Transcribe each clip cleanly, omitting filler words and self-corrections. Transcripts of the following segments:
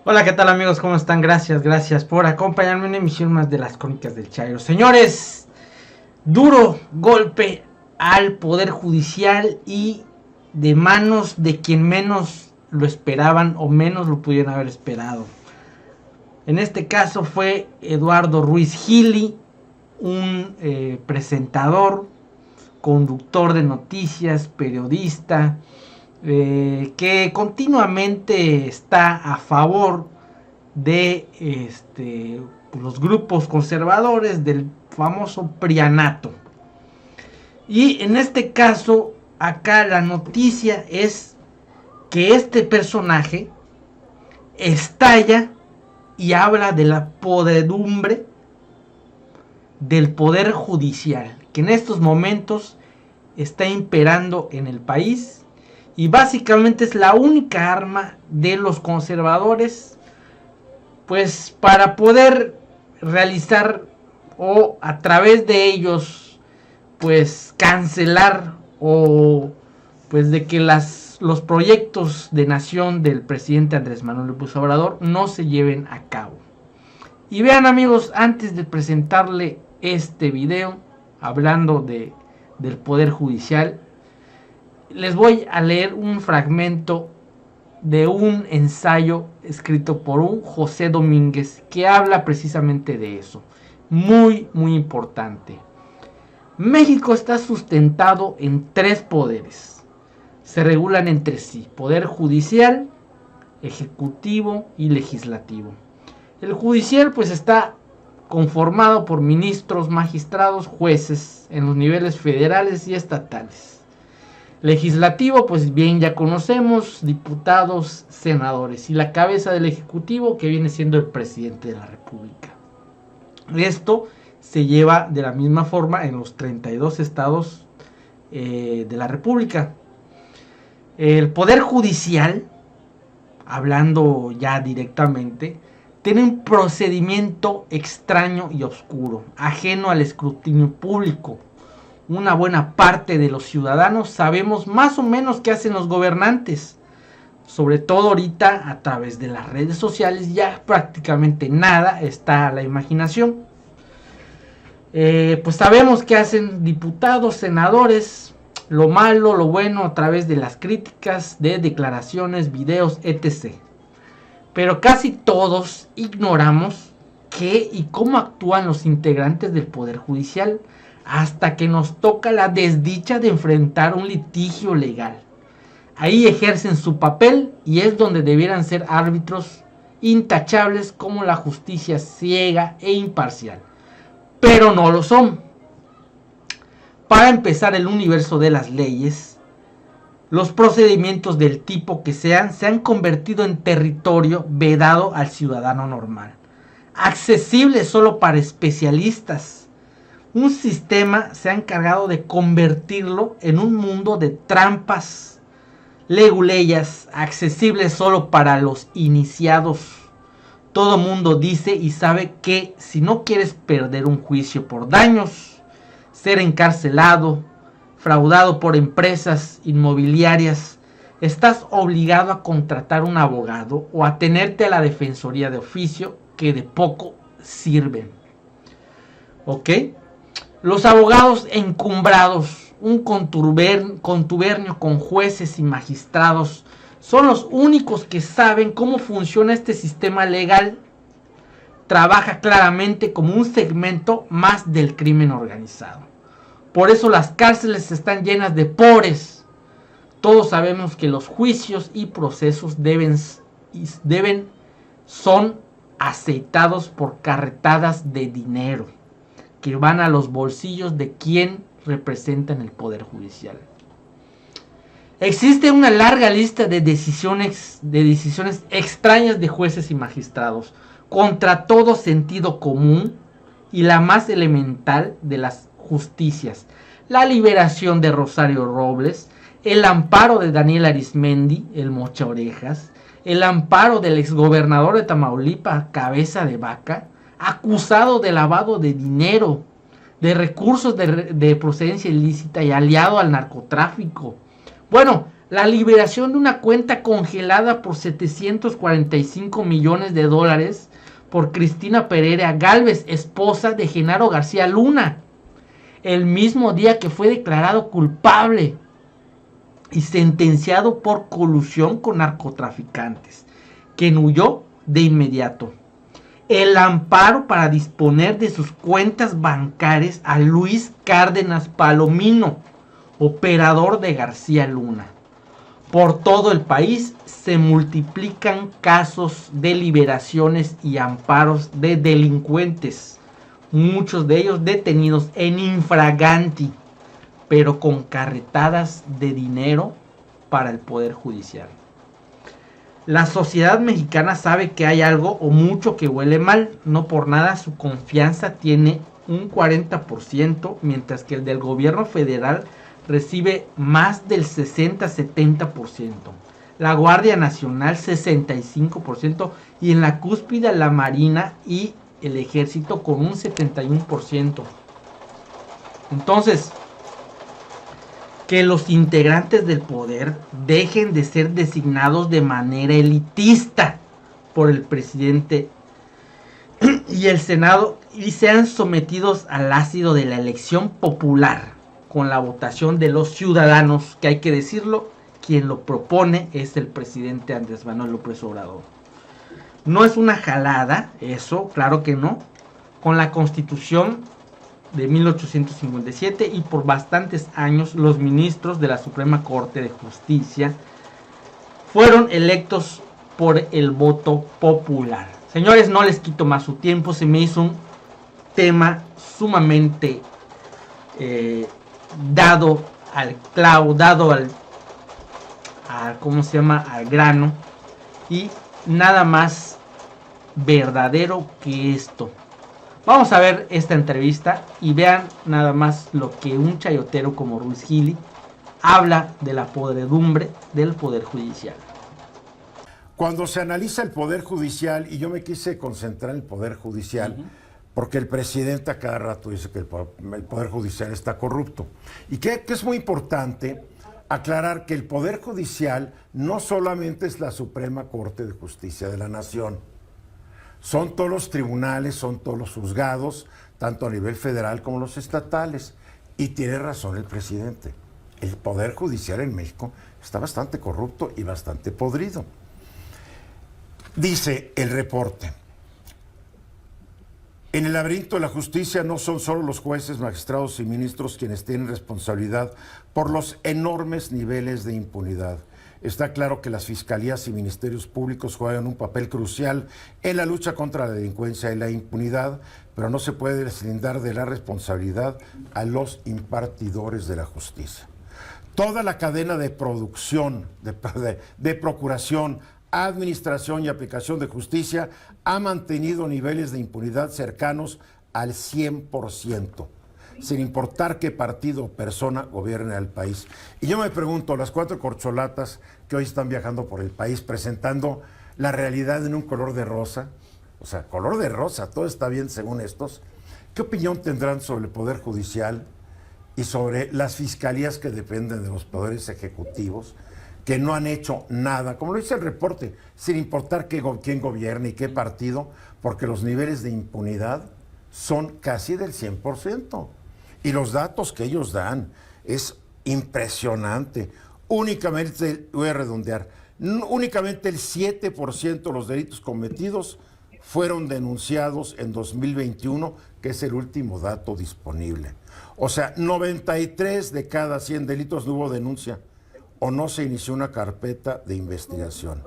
Hola, ¿qué tal amigos? ¿Cómo están? Gracias por acompañarme en una emisión más de las Crónicas del Chairo. Señores, duro golpe al Poder Judicial y de manos de quien menos lo esperaban o menos lo pudieron haber esperado. En este caso fue Eduardo Ruiz Gili, un presentador, conductor de noticias, periodista, que continuamente está a favor de los grupos conservadores del famoso prianato. Y en este caso, acá la noticia es que este personaje estalla y habla de la podredumbre del poder judicial, que en estos momentos está imperando en el país y básicamente es la única arma de los conservadores, pues para poder realizar o a través de ellos pues cancelar o pues de que los proyectos de nación del presidente Andrés Manuel López Obrador no se lleven a cabo. Y vean amigos, antes de presentarle este video hablando del Poder Judicial, les voy a leer un fragmento de un ensayo escrito por un José Domínguez que habla precisamente de eso. Muy importante. México está sustentado en tres poderes. Se regulan entre sí: poder judicial, ejecutivo y legislativo. El judicial pues está conformado por ministros, magistrados, jueces en los niveles federales y estatales. Legislativo, pues bien ya conocemos, diputados, senadores, y la cabeza del ejecutivo que viene siendo el presidente de la república. Esto se lleva de la misma forma en los 32 estados de la república. El poder judicial, hablando ya directamente, tiene un procedimiento extraño y oscuro, ajeno al escrutinio público. Una buena parte de los ciudadanos sabemos más o menos qué hacen los gobernantes. Sobre todo ahorita a través de las redes sociales ya prácticamente nada está a la imaginación. Pues sabemos qué hacen diputados, senadores, lo malo, lo bueno a través de las críticas, de declaraciones, videos, etc. Pero casi todos ignoramos qué y cómo actúan los integrantes del Poder Judicial, hasta que nos toca la desdicha de enfrentar un litigio legal. Ahí ejercen su papel y es donde debieran ser árbitros intachables como la justicia ciega e imparcial. Pero no lo son. Para empezar, el universo de las leyes, los procedimientos del tipo que sean, se han convertido en territorio vedado al ciudadano normal, accesible solo para especialistas. Un sistema se ha encargado de convertirlo en un mundo de trampas, leguleyas, accesibles solo para los iniciados. Todo mundo dice y sabe que si no quieres perder un juicio por daños, ser encarcelado, fraudado por empresas inmobiliarias, estás obligado a contratar un abogado o a tenerte a la defensoría de oficio, que de poco sirven. ¿Ok? Los abogados encumbrados, un contubernio con jueces y magistrados, son los únicos que saben cómo funciona este sistema legal. Trabaja claramente como un segmento más del crimen organizado. Por eso las cárceles están llenas de pobres. Todos sabemos que los juicios y procesos son aceitados por carretadas de dinero que van a los bolsillos de quien representa en el Poder Judicial. Existe una larga lista de decisiones extrañas de jueces y magistrados, contra todo sentido común y la más elemental de las justicias: la liberación de Rosario Robles, el amparo de Daniel Arismendi, el mocha orejas, el amparo del exgobernador de Tamaulipas, Cabeza de Vaca, acusado de lavado de dinero, de recursos de procedencia ilícita y aliado al narcotráfico. Bueno, la liberación de una cuenta congelada por 745 millones de dólares por Cristina Pereira Gálvez, esposa de Genaro García Luna, el mismo día que fue declarado culpable y sentenciado por colusión con narcotraficantes, quien huyó de inmediato. El amparo para disponer de sus cuentas bancarias a Luis Cárdenas Palomino, operador de García Luna. Por todo el país se multiplican casos de liberaciones y amparos de delincuentes, muchos de ellos detenidos en infraganti, pero con carretadas de dinero para el Poder Judicial. La sociedad mexicana sabe que hay algo o mucho que huele mal, no por nada su confianza tiene un 40%, mientras que el del gobierno federal recibe más del 60-70%. La Guardia Nacional 65% y en la cúspide la Marina y el Ejército con un 71%. Entonces, que los integrantes del poder dejen de ser designados de manera elitista por el presidente y el Senado y sean sometidos al ácido de la elección popular con la votación de los ciudadanos, que hay que decirlo, quien lo propone es el presidente Andrés Manuel López Obrador. No es una jalada, eso, claro que no, con la Constitución de 1857 y por bastantes años los ministros de la Suprema Corte de Justicia fueron electos por el voto popular. Señores, no les quito más su tiempo, se me hizo un tema sumamente dado al clavo, dado al ¿cómo se llama? Al grano, y nada más verdadero que esto. Vamos a ver esta entrevista y vean nada más lo que un chayotero como Ruiz Gili habla de la podredumbre del Poder Judicial. Cuando se analiza el Poder Judicial, y yo me quise concentrar en el Poder Judicial, porque el presidente a cada rato dice que el Poder Judicial está corrupto. Y que es muy importante aclarar que el Poder Judicial no solamente es la Suprema Corte de Justicia de la Nación. Son todos los tribunales, son todos los juzgados, tanto a nivel federal como los estatales. Y tiene razón el presidente. El Poder Judicial en México está bastante corrupto y bastante podrido. Dice el reporte: en el laberinto de la justicia no son solo los jueces, magistrados y ministros quienes tienen responsabilidad por los enormes niveles de impunidad. Está claro que las fiscalías y ministerios públicos juegan un papel crucial en la lucha contra la delincuencia y la impunidad, pero no se puede deslindar de la responsabilidad a los impartidores de la justicia. Toda la cadena de producción, de procuración, administración y aplicación de justicia ha mantenido niveles de impunidad cercanos al 100%. Sin importar qué partido o persona gobierne al país. Y yo me pregunto, las cuatro corcholatas que hoy están viajando por el país presentando la realidad en un color de rosa, o sea, color de rosa, todo está bien según estos, ¿qué opinión tendrán sobre el Poder Judicial y sobre las fiscalías que dependen de los poderes ejecutivos, que no han hecho nada, como lo dice el reporte, sin importar quién gobierne y qué partido, porque los niveles de impunidad son casi del 100%? Y los datos que ellos dan es impresionante. Únicamente, voy a redondear, únicamente el 7% de los delitos cometidos fueron denunciados en 2021, que es el último dato disponible. O sea, 93 de cada 100 delitos no hubo denuncia o no se inició una carpeta de investigación.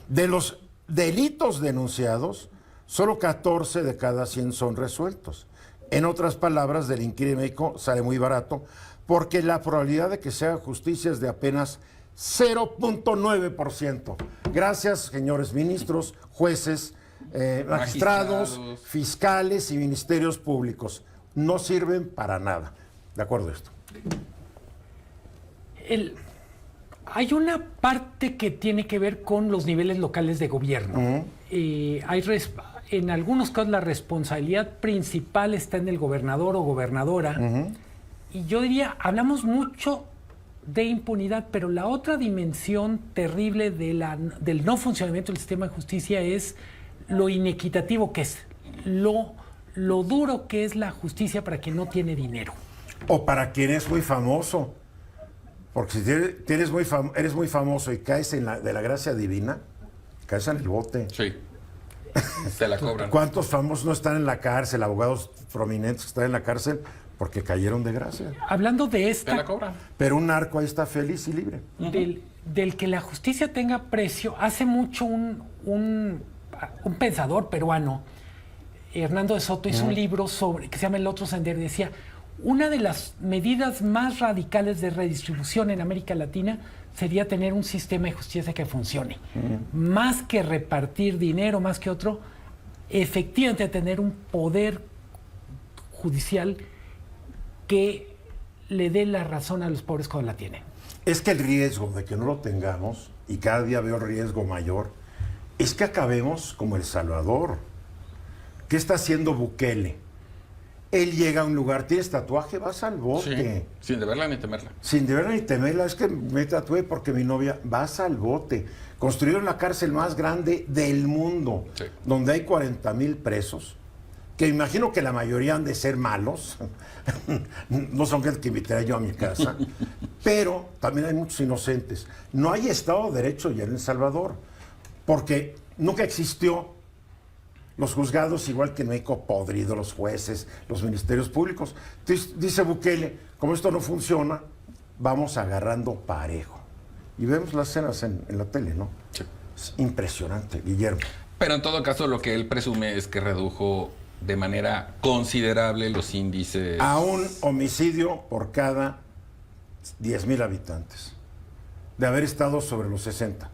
De los delitos denunciados, solo 14 de cada 100 son resueltos. En otras palabras, delinquir en México sale muy barato porque la probabilidad de que se haga justicia es de apenas 0.9%. Gracias, señores ministros, jueces, magistrados, fiscales y ministerios públicos. No sirven para nada. ¿De acuerdo a esto? Hay una parte que tiene que ver con los niveles locales de gobierno. En algunos casos la responsabilidad principal está en el gobernador o gobernadora. Y yo diría, hablamos mucho de impunidad, pero la otra dimensión terrible del no funcionamiento del sistema de justicia es lo inequitativo que es, lo duro que es la justicia para quien no tiene dinero. O para quien es muy famoso. Porque si eres muy famoso y caes de la gracia divina, caes en el bote. Sí. Se la cobran. ¿Cuántos famosos no están en la cárcel, abogados prominentes que están en la cárcel porque cayeron de gracia? Hablando de Se la cobran. Pero un narco ahí está feliz y libre. del que la justicia tenga precio, hace mucho un pensador peruano, Hernando de Soto, hizo un libro que se llama El otro sendero, y decía, una de las medidas más radicales de redistribución en América Latina sería tener un sistema de justicia que funcione. Más que repartir dinero, más que otro, efectivamente tener un poder judicial que le dé la razón a los pobres cuando la tienen. Es que el riesgo de que no lo tengamos, y cada día veo riesgo mayor, es que acabemos como El Salvador. ¿Qué está haciendo Bukele? Él llega a un lugar, tienes tatuaje, vas al bote. Sí, sin deberla ni temerla. Sin deberla ni temerla, es que me tatué porque mi novia, vas al bote. Construyeron la cárcel más grande del mundo, sí, donde hay 40,000 presos, que imagino que la mayoría han de ser malos, no son gente que invitaría yo a mi casa, pero también hay muchos inocentes. No hay Estado de Derecho ya en El Salvador, porque nunca existió. Los juzgados, igual que en México, podridos, los jueces, los ministerios públicos. Entonces, dice Bukele, como esto no funciona, vamos agarrando parejo. Y vemos las escenas en la tele, ¿no? Sí. Es impresionante, Guillermo. Pero en todo caso, lo que él presume es que redujo de manera considerable los índices. A un homicidio por cada 10,000 habitantes, de haber estado sobre los 60.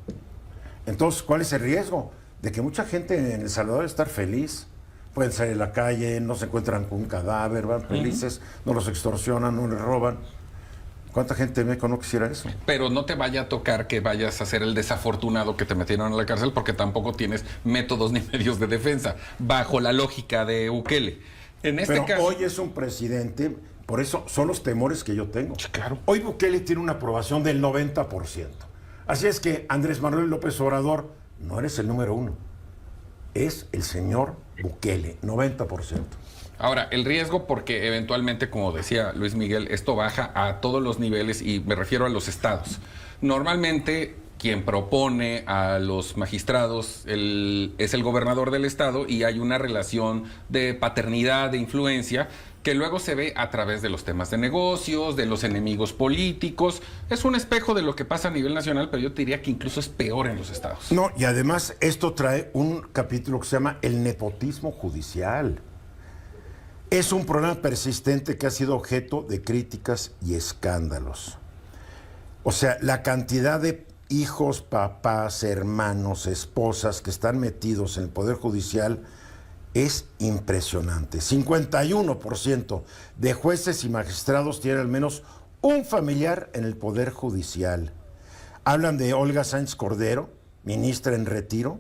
Entonces, ¿cuál es el riesgo? De que mucha gente en El Salvador estar feliz, pueden salir a la calle, no se encuentran con un cadáver, van felices, no los extorsionan, no les roban. ¿Cuánta gente en México no quisiera eso? Pero no te vaya a tocar que vayas a ser el desafortunado que te metieron a la cárcel, porque tampoco tienes métodos ni medios de defensa, bajo la lógica de Bukele. En este Pero caso, hoy es un presidente, por eso son los temores que yo tengo. Claro. Hoy Bukele tiene una aprobación del 90%. Así es que Andrés Manuel López Obrador, no eres el número uno, es el señor Bukele, 90%. ahora, el riesgo, porque eventualmente, como decía Luis Miguel, esto baja a todos los niveles y me refiero a los estados. Normalmente, quien propone a los magistrados es el gobernador del estado y hay una relación de paternidad, de influencia, que luego se ve a través de los temas de negocios, de los enemigos políticos. Es un espejo de lo que pasa a nivel nacional, pero yo te diría que incluso es peor en los estados. No, y además esto trae un capítulo que se llama el nepotismo judicial. Es un problema persistente que ha sido objeto de críticas y escándalos. O sea, la cantidad de hijos, papás, hermanos, esposas que están metidos en el Poder Judicial es impresionante. 51% de jueces y magistrados tienen al menos un familiar en el Poder Judicial. Hablan de Olga Sánchez Cordero, ministra en retiro.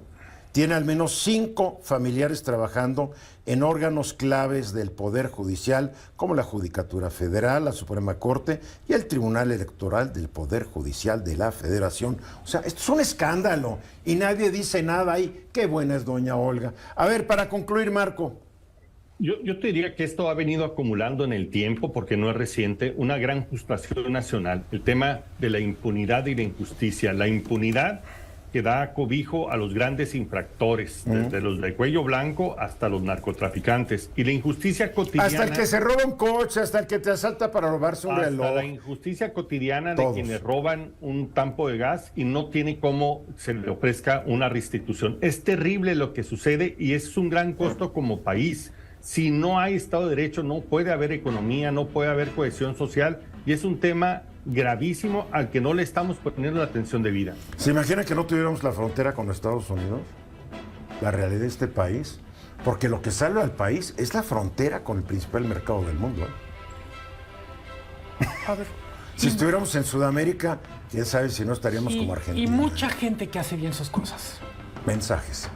Tiene al menos 5 familiares trabajando en órganos claves del Poder Judicial, como la Judicatura Federal, la Suprema Corte y el Tribunal Electoral del Poder Judicial de la Federación. O sea, esto es un escándalo y nadie dice nada ahí. Qué buena es doña Olga. A ver, para concluir, Marco. Yo te diría que esto ha venido acumulando en el tiempo, porque no es reciente, una gran frustración nacional. El tema de la impunidad y la injusticia. La impunidad que da cobijo a los grandes infractores, desde los de cuello blanco hasta los narcotraficantes. Y la injusticia cotidiana... Hasta el que se roba un coche, hasta el que te asalta para robarse un reloj. Hasta la injusticia cotidiana Todos. de quienes roban un tampo de gas y no tiene cómo se le ofrezca una restitución. Es terrible lo que sucede y es un gran costo como país. Si no hay Estado de Derecho, no puede haber economía, no puede haber cohesión social, y es un tema gravísimo al que no le estamos poniendo la atención debida. ¿Se imagina que no tuviéramos la frontera con Estados Unidos? La realidad de este país. Porque lo que salva al país es la frontera con el principal mercado del mundo. A ver, Si estuviéramos en Sudamérica, quién sabe si no estaríamos como Argentina. y mucha gente que hace bien sus cosas. Mensajes.